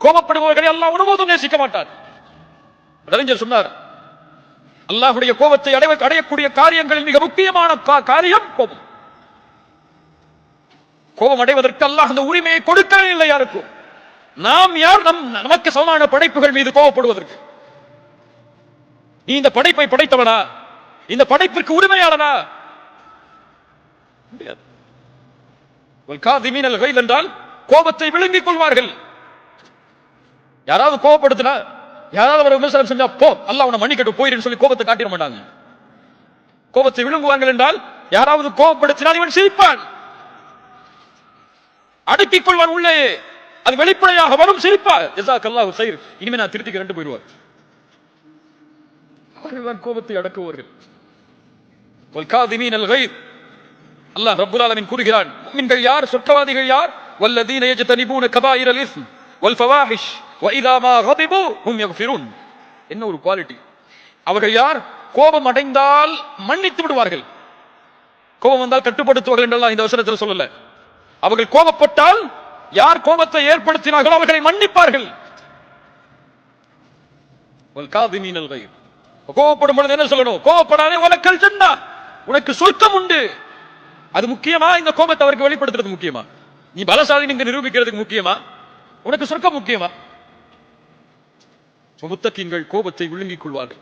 கோபப்படுபவர்களை அல்லாஹ் ஒருபோதும் நேசிக்க மாட்டார். அறிஞர் சொன்னார், அல்லாஹ்வுடைய கோபத்தை அடையக்கூடிய காரியங்களில் மிக முக்கியமான காரியம் கோபம். கோபம் அடைவதற்கு அல்லாஹ் அந்த உரிமையை கொடுக்கவே இல்லை யாருக்கும். நாம் யார் நமக்கு சமமான படைப்புகள் மீது கோபப்படுவதற்கு? நீ இந்த படைப்பை படைத்தவனா? இந்த படைப்பிற்கு உரிமையாளனா? முடியாது. என்றால் கோபத்தை விழுங்கிக் கொள்வார்கள். யாராவது கோபப்படுத்தினா, யாராவது ஒரு விமர்சனம் செஞ்சா போ அல்லாஹ் உன்னை மன்னிக்கட்டும் போயிரு சொல்லி கோபத்தை காட்டிட மாட்டாங்க. கோபத்தை விழுங்குவார்கள் என்றால் யாராவது கோபப்படுத்தினால் இவன் சிரிப்பான், அடக்கிக் கொள்வான் உள்ளே. அது வெளிப்படையாக வரும் சிரிப்பார். ஜஸாக்கல்லாஹு கைர், இனிமே நான் திருத்திக்கிறேன் போயிடுவார். அவர்கள்தான் கோபத்தை அடக்குவார்கள். அல்லாஹ் ரப்புல் ஆலமீன் கூறுகிறான், முஃமின்கள் யார், சொர்க்கவாதிகள் யார்? வல்லதீன யஜ்தனிபூன கபாயிரல் இஸ்ம் வல் ஃபவாஹிஷ் வ இதா மா கதிபு ஹும் யக்ஃபிரூன். என்ன ஒரு குவாலிட்டி! அவர்கள் யார்? கோபம் அடைந்தால் மன்னித்து விடுவார்கள். கோபம் வந்தால் கட்டுப்படுத்துவார்கள் என்றெல்லாம் இந்த வசனத்தில் சொல்லல. அவர்கள் கோபப்பட்டால், யார் கோபத்தை ஏற்படுத்தினார்களோ அவர்களை மன்னிப்பார்கள். கோபப்படும் பொழுது என்ன சொல்லணும்? கோபப்படாதே, உனக்கல் ஜன்னah, உனக்கு சொர்க்கம் உண்டு. அது முக்கியமா? இந்த கோபத்தை அவருக்கு வெளிப்படுத்துறது முக்கியமா? நீ பலசாலி நீங்க நிரூபிக்கிறதுக்கு முக்கியமா? உனக்கு சொர்க்கம் முக்கியமா? முத்தகீன்கள் கோபத்தை விழுங்கிக் கொள்வார்கள்.